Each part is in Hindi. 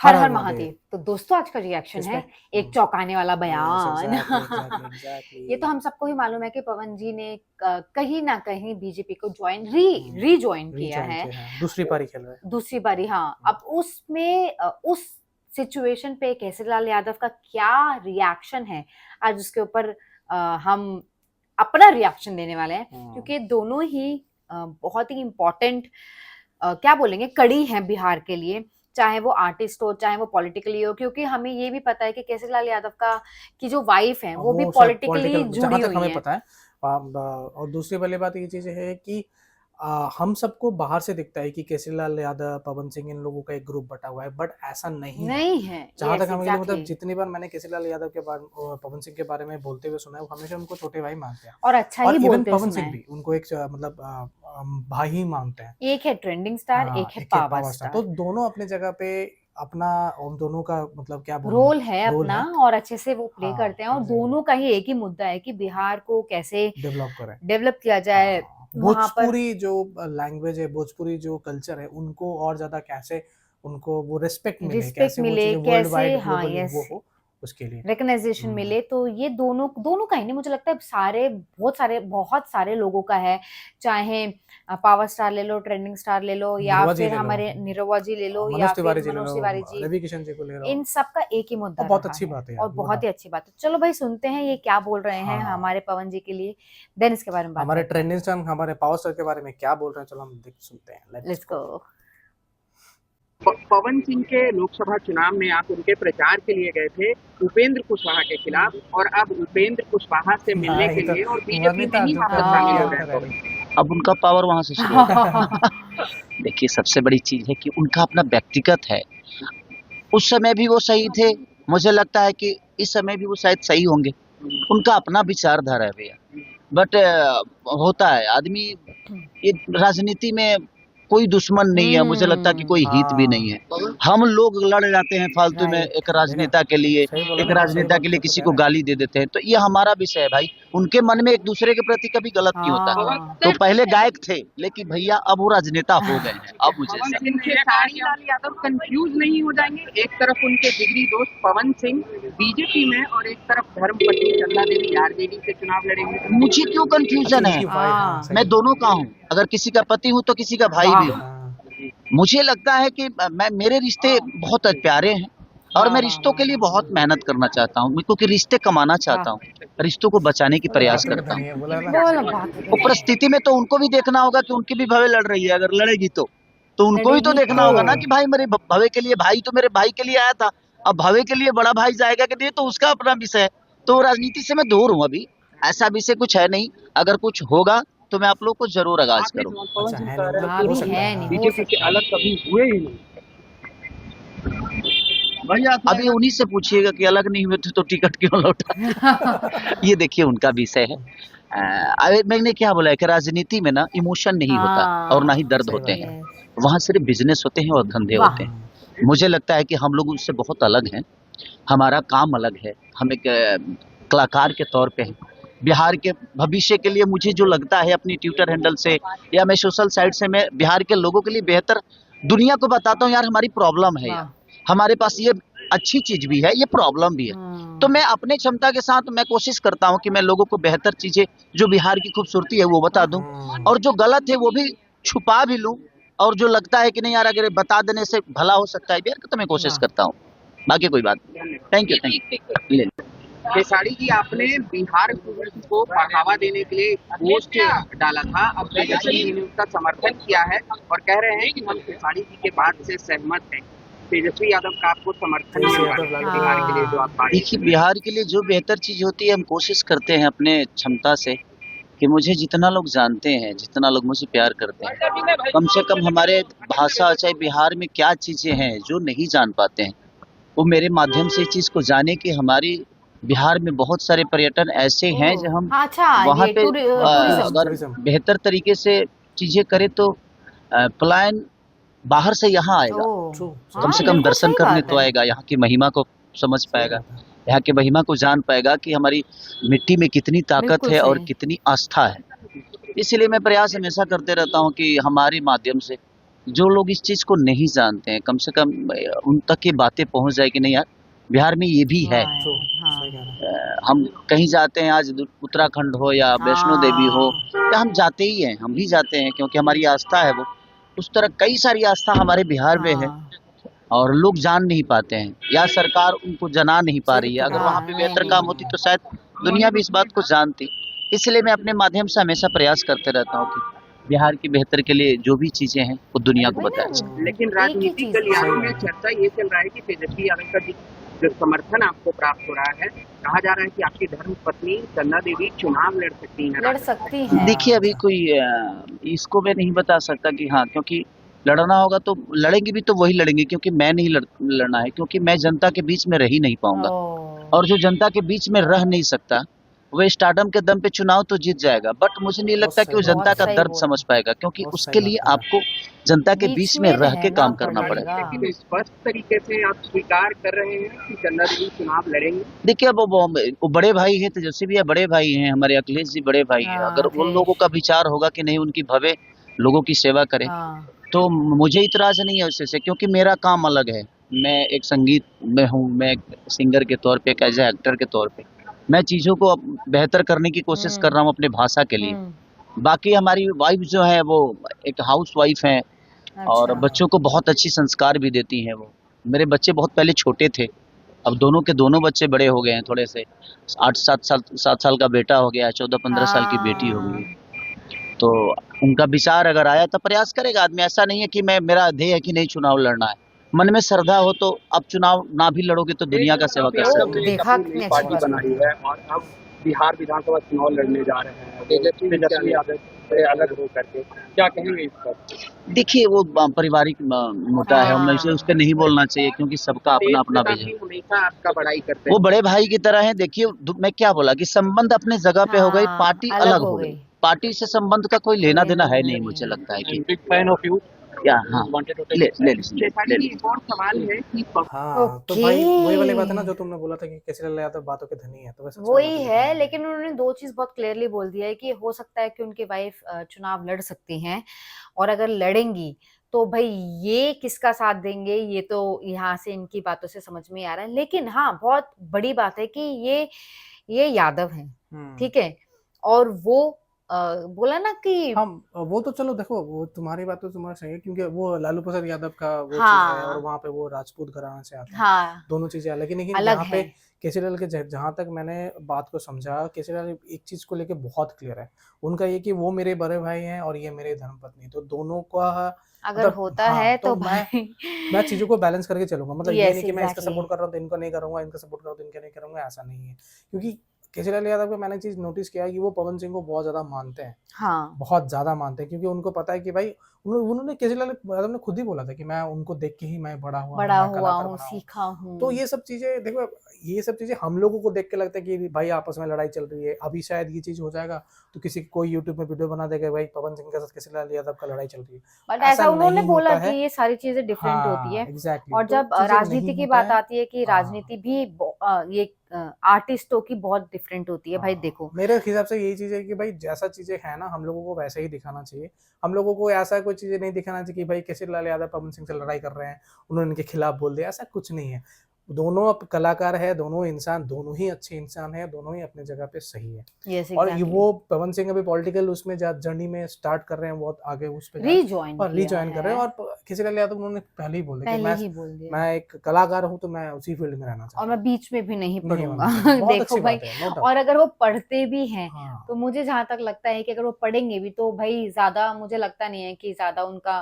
हर हर हर हर महादेव। महादेव। तो दोस्तों आज का रिएक्शन इस है पे एक चौंकाने वाला बयान। एग्जैक्टली ये तो हम सबको ही मालूम है कि पवन जी ने कहीं ना कहीं बीजेपी को हम्म, रीजॉइन किया रीजॉइन है। किया है, दूसरी पारी खेल रहे हैं। दूसरी बारी, हाँ। अब उसमें उस सिचुएशन पे केसरीलाल यादव का क्या रिएक्शन है, आज उसके ऊपर हम अपना रिएक्शन देने वाले हैं, क्योंकि दोनों ही बहुत ही इम्पोर्टेंट क्या बोलेंगे कड़ी है बिहार के लिए, चाहे वो आर्टिस्ट हो चाहे वो पॉलिटिकली हो, क्योंकि हमें ये भी पता है कि केसरीलाल यादव का की जो वाइफ है वो भी वो सब पॉलिटिकली पॉलिटिकल जहां जुड़ी तक हुई हमें है। पता है। और दूसरी वाली बात ये चीज है कि हम सबको बाहर से दिखता है कि केसरीलाल यादव, पवन सिंह, इन लोगों का एक ग्रुप बटा हुआ है, बट ऐसा नहीं है। नहीं है, जहां तक यस हमें मतलब एग्जैक्टली। जितनी बार मैंने केसरीलाल यादव के बारे और पवन सिंह के बारे में बोलते हुए सुना है, वो हमेशा उनको छोटे भाई मानते हैं। और अच्छा और ही इवन बोलते हुए पवन सुना सिंह है। भी उनको एक मतलब भाई ही मानते हैं। एक है ट्रेंडिंग स्टार, एक है एक है पावर पावर स्टार। तो स्टार। दोनों अपने जगह पे अपना, उन दोनों का मतलब क्या बोलूं, रोल है रोल अपना है। और अच्छे से वो प्ले हाँ करते हैं, और एग्जैक्टली, दोनों का ही एक ही मुद्दा है कि बिहार को कैसे डेवलप करें। डेवलप किया जाए हाँ, वहां पर। भोजपुरी जो लैंग्वेज है, भोजपुरी जो कल्चर है, उनको और ज्यादा कैसे उनको वो रिस्पेक्ट मिले, रिस्पेक्ट कैसे वो मिले चीजें वर्ल्ड कैसे, वाइड हाँ ग्लोबली यस, वो हो, उसके लिए। रिकग्नाइजेशन मिले। तो ये दोनों दोनों का ही नहीं, मुझे लगता है सारे बहुत सारे लोगों का है। चाहे पावर स्टार ले लो, ट्रेंडिंग स्टार ले लो, या ध्रुवा जी फिर ले लो, हमारे निरहुआ जी ले लो, मनोज या फिर तिवारी जी ले मनोज लो, तिवारी जी। रवि किशन जी को ले लो। इन सब का एक ही और मुद्दा बहुत रहा अच्छी है, बात है यार और वो बहुत ही अच्छी बात है। चलो भाई सुनते हैं ये क्या बोल रहे हैं हाँ, हमारे पवन जी के लिए, देन इसके बारे में बात हमारे करते हैं। ट्रेंडिंग स्टार हमारे पावर स्टार के बारे में क्या बोल रहे हैं, चलो हम देख सुनते हैं। Let's let's go. Go. Pawan Singh के लोकसभा चुनाव में आप उनके प्रचार के लिए गए थे उपेंद्र कुशवाहा के खिलाफ, और अब उपेंद्र कुशवाहा से मिलने के लिए और बीजेपी में वनिता ही वापस शामिल हो रहे हैं। अब उनका पावर वहां से शुरू होगा। देखिए, सबसे बड़ी चीज है कि उनका अपना व्यक्तिगत है। उस समय भी वो सही थे, मुझे लगता है कि इस समय भी वो शायद सही होंगे। उनका अपना विचारधारा है भैया। बट होता है आदमी, ये राजनीति में कोई दुश्मन नहीं है, मुझे लगता है कि कोई हित भी नहीं है। हम लोग लड़ जाते हैं फालतू में राइट। एक राजनेता के लिए, सही बोला एक ना, सही राजनेता बात के लिए तो किसी कह को रहे हैं। गाली दे देते हैं। तो ये हमारा विषय है भाई। उनके मन में एक दूसरे के प्रति कभी गलत नहीं होता है। हाँ तो पहले गायक थे, लेकिन भैया अब वो राजनेता हो गए हैं। अब मुझे पवन ऐसा सिंह से केजरीवाल यादव कंफ्यूज नहीं हो जाएंगे? एक तरफ उनके जिगरी दोस्त पवन सिंह बीजेपी में, और एक तरफ धर्मपत्नी चंदा देवी आरजेडी से चुनाव लड़ेंगे। मुझे क्यों अच्छा, कंफ्यूजन है? इनकी वाइफ, हाँ हाँ। सही मैं है। दोनों का हूँ। अगर किसी का पति हूँ तो किसी का भाई भी वाह हूँ। हाँ, मुझे लगता है कि मेरे रिश्ते बहुत प्यारे हैं, और वाह मैं वाह रिश्तों वाह के लिए बहुत मेहनत करना चाहता हूँ, क्योंकि रिश्ते कमाना वाह। चाहता हूँ, रिश्तों को बचाने की बोले प्रयास बात तो करता पता हूँ। नहीं है, बोला ना। बोलो बात वो परिस्थिति में तो उनको भी देखना होगा कि उनकी भी भवे लड़ रही है। अगर लड़ेगी तो उनको भी तो लड़ेगी देखना तो। होगा ना कि भाई मेरे भवे के लिए, भाई तो मेरे भाई के लिए आया था, अब भवे के लिए बड़ा भाई जाएगा कि नहीं, तो उसका अपना विषय है। तो राजनीति से मैं दूर हूँ अभी। ऐसा विषय कुछ है नहीं। अगर कुछ होगा तो मैं आप लोग को जरूर आगाज करूँ। अच्छा है नहीं, मतलब हो अभी सकता है है। नहीं, हाँ। हो बीजेपी से सकता है। अलग कभी हुए ही नहीं। अभी उन्हीं से पूछिएगा कि अलग नहीं हुए थे तो टिकट क्यों लौटा। ये देखिए उनका विषय है। अरे मैंने क्या बोला है कि राजनीति में ना इमोशन नहीं होता और ना ही हाँ दर्द सही होते बात हैं। है। यस। वहाँ सिर्फ बिजनेस होते हैं और धंधे वाह। होते हैं। मुझे लगता है कि हम लोग उससे बहुत अलग हैं। हमारा काम अलग है। हम एक कलाकार के तौर पे हैं। बिहार के भविष्य के लिए मुझे जो लगता है अपनी ट्विटर हैंडल से या मैं सोशल साइट से, मैं बिहार के लोगों के लिए बेहतर दुनिया को बताता हूँ यार हमारी प्रॉब्लम है, यार वाह। हमारे पास ये अच्छी चीज भी है, ये प्रॉब्लम भी है। तो मैं अपने क्षमता के साथ मैं कोशिश करता हूँ कि मैं लोगों को बेहतर चीजें जो बिहार की खूबसूरती है वो बता दूं, और जो गलत है वो भी छुपा भी लूं, और जो लगता है कि नहीं यार अगर बता देने से भला हो सकता है बिहार का, तो मैं कोशिश वाह। करता हूँ। बाकी कोई बात नहीं। थैंक यू ले लो। खेसारी जी, आपने बिहार टूरिज्म को बढ़ावा देने के लिए पोस्ट डाला था, अब तेजस्वी जी ने उसका समर्थन किया है और कह रहे हैं कि हम खेसारी जी के बात से सहमत हैं। तेजस्वी यादव का आपको समर्थन तेजस्वी मिल रहा यादव, है लालू बिहार के लिए जो हाँ आप बात। देखिए, बिहार के लिए जो बेहतर चीज होती है हम कोशिश करते हैं अपने क्षमता से, कि मुझे जितना लोग जानते हैं, जितना लोग मुझे प्यार करते हैं, कम से कम हमारे भाषा चाहे बिहार में क्या चीजें हैं जो नहीं जान पाते हैं, वो मेरे माध्यम से इस चीज को जाने कि हमारी बिहार में बहुत सारे पर्यटन ऐसे हैं जो ओ हम हाँ, अच्छा वहाँ ये पे टूरिज्म। अगर टूरिज्म। बेहतर तरीके से चीजें करें तो पलायन बाहर से यहाँ ओ आएगा, ट्रू, सही कम हाँ से बात कम है। बिल्कुल दर्शन सही करने बात तो है। आएगा, यहाँ की महिमा को समझ सही पाएगा, बात है। यहाँ की महिमा को जान पाएगा कि हमारी मिट्टी में कितनी ताकत बिल्कुल है और सही। कितनी आस्था है। इसलिए मैं प्रयास हमेशा करते रहता हूँ कि हमारे माध्यम से जो लोग इस चीज को नहीं जानते हैं, कम से कम उन तक ये बातें पहुंच जाए कि नहीं यार, बिहार में ये भी है। वाह ट्रू, यार, हाँ सही कह रहे हैं। हम कहीं जाते हैं, आज उत्तराखंड हो या वैष्णो देवी हो, हाँ या हम जाते ही हैं, हम भी जाते हैं क्योंकि हमारी आस्था है वो। उस तरह कई सारी आस्था हमारे बिहार में है हाँ और लोग जान नहीं पाते हैं या सरकार उनको जना नहीं पा सही रही है। कह अगर रहे वहाँ हाँ पे नहीं बेहतर नहीं काम नहीं होती तो शायद दुनिया भी इस बात को जानती। इसलिए मैं अपने माध्यम से हमेशा प्रयास करते रहता हूँ कि बिहार की बेहतर के लिए जो भी चीजें हैं वो दुनिया को वही बताया ना, जाए। लेकिन एक ही राजनीतिक चीज गलियारों सही में बात है। चर्चा ये चल रहा है कि तेजस्वी यादव का जो समर्थन आपको प्राप्त हो रहा है, कहा जा रहा है कि आपकी धर्मपत्नी चंदा देवी चुनाव लड़ सकती हैं लड़ राजद से। सकती हैं। देखिए अभी अच्छा, कोई इसको मैं नहीं बता सकता कि हाँ, क्योंकि लड़ना होगा तो लड़ेंगे भी तो वही लड़ेंगे, क्योंकि मैं नहीं लड़ना है, क्योंकि मैं जनता के बीच में रह ही नहीं पाऊंगा। ओ और जो जनता के बीच में रह नहीं सकता वो स्टारडम के दम पे चुनाव तो जीत जाएगा, बट मुझे नहीं बहुत लगता कि सही वो बात जनता बहुत कर का रहे हैं, सही दर्द बोला, समझ पाएगा, क्योंकि बहुत सही उसके बात लिए कर रहे हैं। आपको जनता के बीच बीच में में रह के रहना काम करना पड़ेगा। पड़ेगा। लेकिन स्पष्ट तरीके से आप स्वीकार कर रहे हैं कि चंदा देवी चुनाव लड़ेंगे। देखिए अब वो बड़े भाई हैं, तेजस्वी भैया बड़े भाई हैं, हमारे अखिलेश जी बड़े भाई हैं। हाँ अगर उन लोगों अखिलेश, का विचार होगा कि नहीं उनकी भवे लोगों की सेवा करें, हाँ तो मुझे इतराज नहीं है उससे, क्योंकि मेरा काम अलग है। मैं एक संगीत में हूँ, मैं एक सिंगर के तौर पे, एक एज एक्टर के तौर पे मैं चीज़ों को बेहतर करने की कोशिश कर हम्म रहा हूँ अपने भाषा के लिए। हम्म बाकी हमारी वाइफ जो है वो एक हाउस वाइफ हैं और अच्छा बच्चों को बहुत अच्छी संस्कार भी देती हैं वो। मेरे बच्चे बहुत पहले छोटे थे, अब दोनों के दोनों बच्चे बड़े हो गए हैं थोड़े से। 7 साल का बेटा हो गया है, 14-15 साल की बेटी हो गई हाँ है। तो उनका विचार अगर आया तो प्रयास करेगा आदमी। ऐसा नहीं है कि मैं, मेरा ध्येय है कि नहीं चुनाव लड़ना है। मन में श्रद्धा हो तो आप चुनाव ना भी लड़ोगे तो दुनिया का सेवा अभी कर वो आप सकते हो। एक देखा अपनी नई कितनी अच्छी पार्टी बहुत बात अच्छी बनाई बात बोली। है। है और अब बिहार विधानसभा चुनाव लड़ने जा रहे हैं तेजस्वी यादव से अलग हो करके, क्या कहेंगे इस पर? देखिए वो पारिवारिक मुद्दा है, मैं उसे उस हाँ पर नहीं बोलना चाहिए क्योंकि सबका अपना तेज अपना विजन। प्रताप हमेशा आपका बड़ाई करते वो हैं। बड़े भाई की तरह है। देखिए मैं क्या बोला कि संबंध अपने जगह पे हो गई, हाँ पार्टी अलग अलग हो हो गई। गई, पार्टी से संबंध का कोई कोई लेना लेना देना है देना नहीं, नहीं मुझे है। लगता है कि बिग फैन ऑफ यू। क्या। हाँ, वांटेड टू ले टेक ले ले शेफाली ले जी, ले। एक और सवाल है कि हाँ, तो ओके, भाई वही वाली बात है ना जो तुमने बोला था कि केजरीवाल यादव बातों के धनी है, तो वैसे सच्ची में वही बातों के है, धनी है। लेकिन उन्होंने दो चीज बहुत क्लियरली बोल दिया है कि हो सकता है कि उनकी वाइफ चुनाव लड़ सकती हैं, और अगर लड़ेंगी तो भाई ये किसका साथ देंगे ये तो यहाँ से इनकी बातों से समझ में आ रहा है। लेकिन हाँ बहुत बड़ी बात है कि ये यादव हैं, हम्म। ठीक है, और वो बोला ना कि हम वो तो चलो देखो, वो तुम्हारी बात तो तुम्हारा सही है क्योंकि वो लालू प्रसाद यादव का वो चीज़ है और हाँ वहाँ पे वो राजपूत घराना से आता है, हाँ दोनों चीज़ें अलग है। लेकिन अलग यहाँ पे है, केजरीवाल के जहाँ तक मैंने बात को समझा, केजरीवाल एक चीज़ को लेके बहुत क्लियर है। उनका ये कि वो मेरे बड़े भाई हैं और ये मेरे धर्मपत्नी, तो दोनों का अगर मतलब होता है हाँ, तो तो मैं भाई चीज़ों को बैलेंस करके चलूँगा। मतलब ये नहीं यस कि मैं इसका एग्जैक्टली, सपोर्ट कर रहा हूँ तो इनको नहीं करूँगा, इनका सपोर्ट कर रहा हूँ तो इनका नहीं करूँगा, ऐसा नहीं है। क्योंकि केजरीवाल यादव को मैंने एक चीज़ नोटिस किया है कि वो पवन सिंह को बहुत ज़्यादा मानते हैं। हाँ बहुत ज़्यादा मानते हैं क्योंकि उनको पता है कि भाई उन्होंने केजरीवाल यादव ने खुद ही बोला था कि मैं उनको देख के ही मैं बड़ा हुआ हूँ, बड़ा मैं हुआ कलाकार हूँ बना हूँ। सीखा तो हूँ, ये सब चीज़ें देखो, ये सब चीज़ें हम लोगों को देख के लगता है कि भाई आपस में लड़ाई चल रही है। अभी शायद ये चीज़ हो जाएगा तो किसी कोई यूट्यूब में वीडियो बना देगा भाई पवन सिंह के साथ केजरीवाल यादव का लड़ाई चल रही है। बट ऐसा ऐसा उन्होंने नहीं बोला होता कि है। ये सारी चीजें डिफरेंट होती हाँ, है। एग्जैक्टली, और तो जब चीज़ें नहीं राजनीति की होता बात है। आती है कि हाँ, राजनीति भी ये आर्टिस्टों की बहुत डिफरेंट होती है भाई, हाँ, देखो मेरे हिसाब से यही चीज़ है कि भाई जैसा चीज़ें है ना हम लोगों को वैसे ही दिखाना चाहिए। हम लोगों को ऐसा कोई चीज़ें नहीं दिखाना चाहिए कि भाई केजरीवाल यादव पवन सिंह से लड़ाई कर रहे हैं, उन्होंने इनके खिलाफ बोल दिया, ऐसा कुछ नहीं है। दोनों अब कलाकार है, दोनों इंसान, दोनों ही अच्छे इंसान है, दोनों ही अपनी जगह पे सही है। यस और ये एग्जैक्टली, वो पवन सिंह अभी पॉलिटिकल उसमें जर्नी में स्टार्ट कर रहे हैं, बहुत आगे उस पे जाए रीजॉइन और किया रीजॉइन कर रहे है, हैं। और केजरीवाल यादव उन्होंने पहले ही बोल दिया कि पहले ही बोल दिया, मैं एक कलाकार हूँ तो मैं उसी फील्ड में रहना और चाहता मैं हूँ, बीच में भी नहीं नहीं पढ़ूंगा। बनना चाहता। बहुत देखो अच्छी भाई, बात है, नो डाउट। और अगर वो पढ़ते भी हैं हाँ, तो मुझे जहां तक लगता है कि अगर वो पढ़ेंगे भी तो भाई ज्यादा मुझे लगता नहीं है कि ज्यादा उनका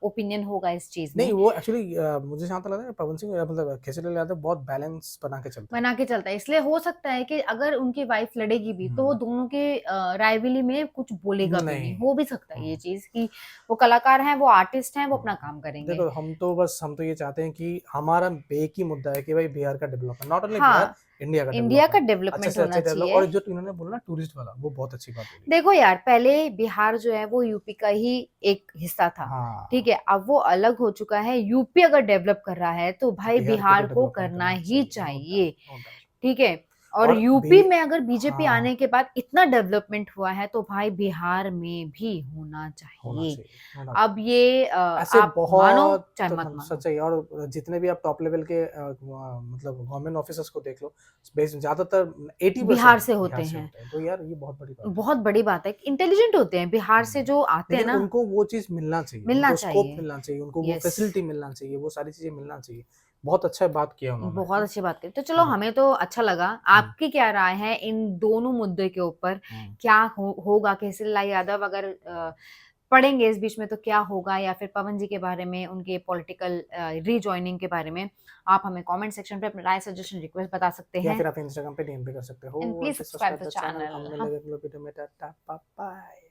ओपिनियन होगा इस चीज नहीं में। वो एक्चुअली मुझे जहाँ तक लगता है पवन सिंह मतलब केजरीवाल यादव बहुत बैलेंस बना के चलते हैं। बना के चलता है, इसलिए हो सकता है कि अगर उनकी वाइफ लड़ेगी भी तो वो दोनों के राइवली में कुछ बोलेगा भी नहीं, नहीं। हो भी सकता है ये हम्म, चीज कि वो कलाकार हैं, वो आर्टिस्ट हैं, वो अपना काम करेंगे। देखो हम तो ये चाहते हैं कि हमारा एक ही मुद्दा है कि भाई बिहार का डेवलपमेंट, नॉट ओनली बिहार, हाँ इंडिया का इंडिया का डेवलपमेंट अच्छे डेवलपमेंट से होना अच्छे डेवलप। चाहिए। और जो इन्होंने बोला ना टूरिस्ट वाला, वो बहुत अच्छी बात बोली। देखो यार पहले बिहार जो है वो यूपी का ही एक हिस्सा था, हाँ, ठीक है, अब वो अलग हो चुका है। यूपी अगर डेवलप कर रहा है तो भाई बिहार को भी बिहार को डेवलपमेंट करना करना ही चाहिए, नो चाहिए, डाउट, नो डाउट। ठीक है। और और यूपी बी में अगर बीजेपी हाँ, आने के बाद इतना डेवलपमेंट हुआ है तो भाई बिहार में भी होना होना चाहिए। चाहिए, होना चाहिए। अब ये ऐसे आप मानो बहुत चाहे मत मतलब मानो। सच है। और जितने भी आप टॉप लेवल के मतलब गवर्नमेंट ऑफिसर्स को देख लो, ज्यादातर 80% बिहार से बिहार होते से हैं। होते हैं। तो यार ये बहुत बड़ी बात है। बहुत बड़ी बात है, इंटेलिजेंट होते हैं बिहार से जो आते हैं लेकिन ना, उनको वो चीज मिलना चाहिए, मिलना उनको स्कोप चाहिए। मिलना चाहिए, उनको वो यस, फैसिलिटी मिलना चाहिए, वो सारी चीजें मिलना चाहिए। बहुत अच्छा बात किया उन्होंने, है बहुत ना? अच्छी बात करी। तो चलो बहुत। हमें तो अच्छा लगा। हम्म, आपकी क्या राय है इन दोनों मुद्दे के ऊपर? हम्म। क्या होगा केसरीलाल यादव अगर पढ़ेंगे इस बीच में तो क्या होगा, या फिर पवन जी के बारे में, उनके पॉलिटिकल रीजॉइनिंग के बारे में आप हमें कमेंट सेक्शन पे अपना राय, सजेशन, रिक्वेस्ट बता सकते या हैं। फिर आप इंस्टाग्राम पे डीएम भी कर सकते हो। एंड और प्लीज फिर subscribe subscribe the the channel. Channel. हम हम मिलेंगे अगले वीडियो में। Tata bye bye.